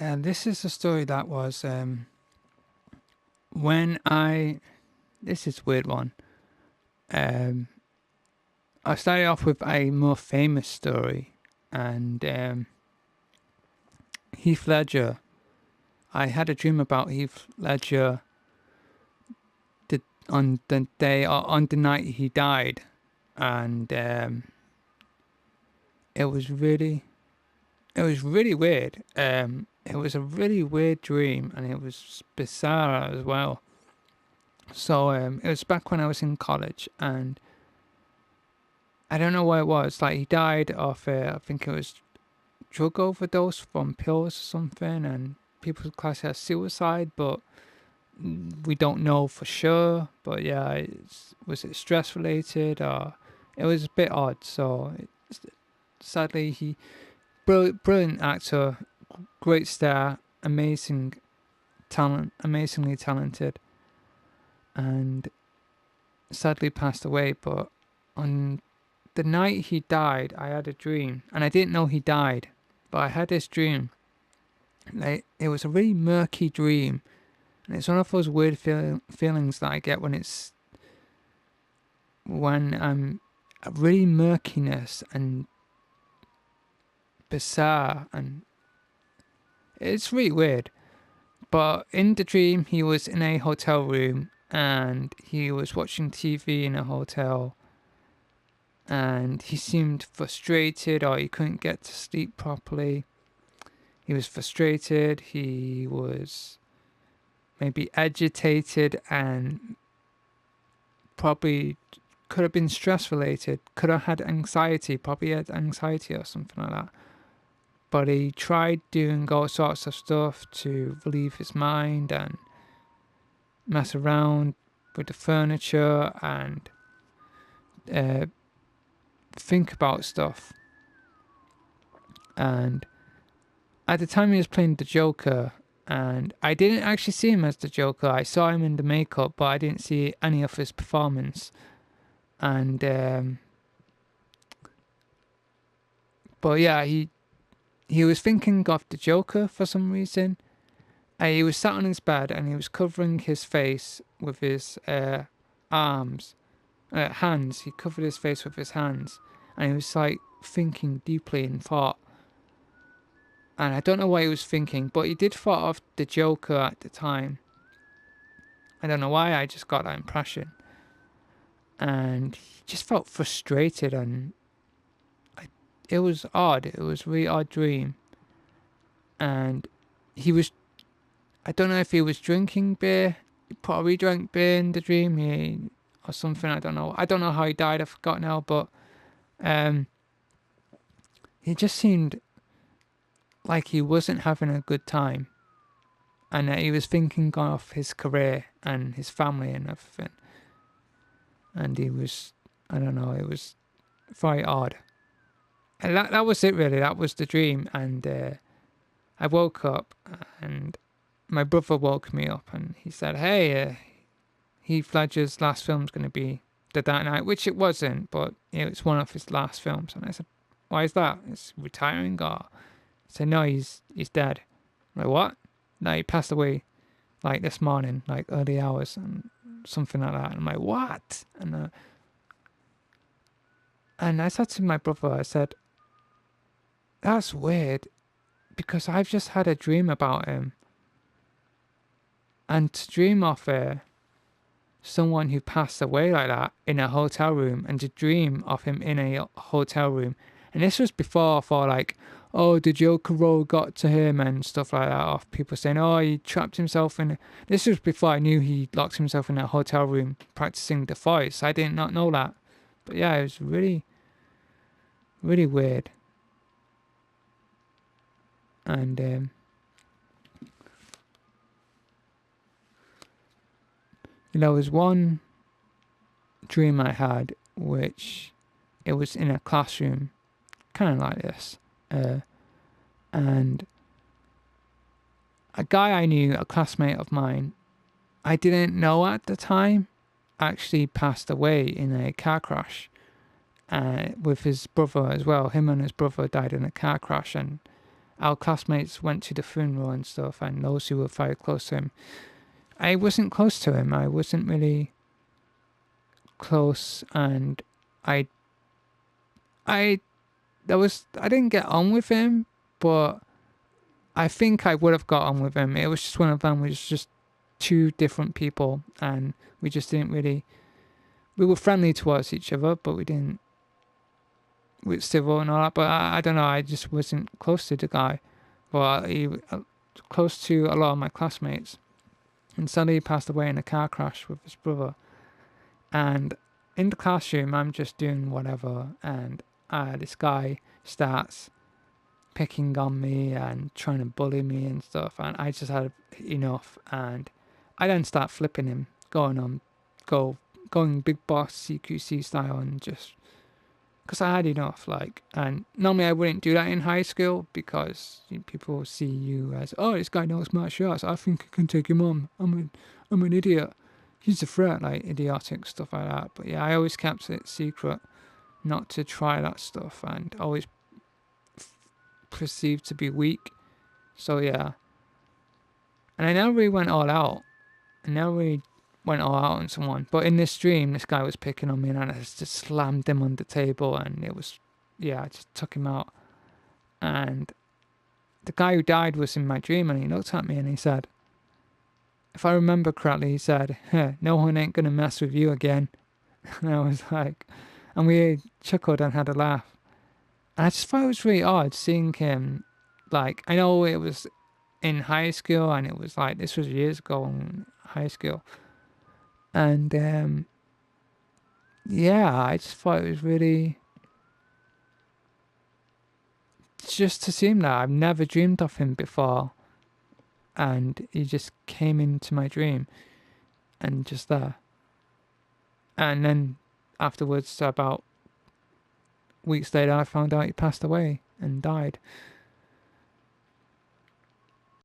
Yeah, this is a story that was when I. This is a weird one. Um, I started off with a more famous story, and Heath Ledger. I had a dream about Heath Ledger on the day or on the night he died, and it was really, it was really weird. It was a really weird dream, and it was bizarre as well. So it was back when I was in college, and I don't know what it was. Like he died of, I think it was drug overdose from pills or something, and people class it as suicide, but we don't know for sure. But yeah, was it stress related or it was a bit odd. So sadly, he brilliant actor, great star, amazing talent, amazingly talented, and sadly passed away. But on the night he died, I had a dream, and I didn't know he died, but I had this dream. Like, it was a really murky dream, and it's one of those weird feelings that I get when I'm a really murkiness and bizarre, and it's really weird. But in the dream, he was in a hotel room and he was watching TV in a hotel, and he seemed frustrated or he couldn't get to sleep properly. He was frustrated, he was maybe agitated, and probably could have been stress related, could have had anxiety, probably had anxiety or something like that. But he tried doing all sorts of stuff to relieve his mind and mess around with the furniture and uh, think about stuff. And at the time he was playing the Joker, and I didn't actually see him as the Joker. I saw him in the makeup, but I didn't see any of his performance. And but yeah, he was thinking of the Joker for some reason. He was sat on his bed and he was covering his face with his hands. He covered his face with his hands, and he was like thinking deeply in thought. And I don't know what he was thinking, but he did thought of the Joker at the time. I don't know why, I just got that impression. And he just felt frustrated, and it was odd. It was a really odd dream. And he was, I don't know if he was drinking beer. He probably drank beer in the dream, or something. I don't know. I don't know how he died. I forgot now. But he just seemed like he wasn't having a good time, and that he was thinking of his career and his family and everything. And he was, I don't know. It was very odd. And that was it really. That was the dream. And I woke up, and my brother woke me up, and he said, "Hey, Heath Ledger's last film's going to be The Dark Knight," which it wasn't, but it's one of his last films. And I said, "Why is that? It's retiring?" Or he said, "No, he's dead." I'm like, what? No, he passed away like this morning, like early hours, and something like that. And I'm like, what? And I said to my brother, I said, "That's weird, because I've just had a dream about him, and to dream of someone who passed away like that in a hotel room, and to dream of him in a hotel room." And this was before for like, oh, the Joker role got to him and stuff like that, of people saying, oh, he trapped himself in. This was before I knew he locked himself in a hotel room practicing the voice. I did not know that. But yeah, it was really, really weird. And there was one dream I had, which it was in a classroom, kind of like this. And a guy I knew, a classmate of mine, I didn't know at the time, actually passed away in a car crash with his brother as well. Him and his brother died in a car crash, and our classmates went to the funeral and stuff, and those who were very close to him. I wasn't close to him. I wasn't really close, and I I I didn't get on with him, but I think I would have got on with him. It was just one of them. We was just two different people, and we just didn't really. We were friendly towards each other, but we didn't. We were civil and all that. But I don't know. I just wasn't close to the guy. But he close to a lot of my classmates. And sadly, he passed away in a car crash with his brother. And in the classroom, I'm just doing whatever, and this guy starts picking on me and trying to bully me and stuff, and I just had enough, and I then start flipping him, going big boss CQC style, and just because I had enough, like, and normally I wouldn't do that in high school because people see you as, oh, this guy knows martial arts, I think I can take him on, I'm an idiot, he's a threat, like idiotic stuff like that. But yeah, I always kept it secret, not to try that stuff, and always perceived to be weak. So yeah, and I never really went all out. I never really went all out on someone. But in this dream, this guy was picking on me, and I just slammed him on the table, and it was, yeah, I just took him out. And the guy who died was in my dream, and he looked at me and he said, if I remember correctly, he said, no one ain't gonna mess with you again. And I was like, and we chuckled and had a laugh. And I just thought it was really odd seeing him, like, I know it was in high school, and it was like, this was years ago in high school. And yeah, I just thought it was really, just to see him there. I've never dreamed of him before. And he just came into my dream and just there. And then afterwards, about weeks later, I found out he passed away and died.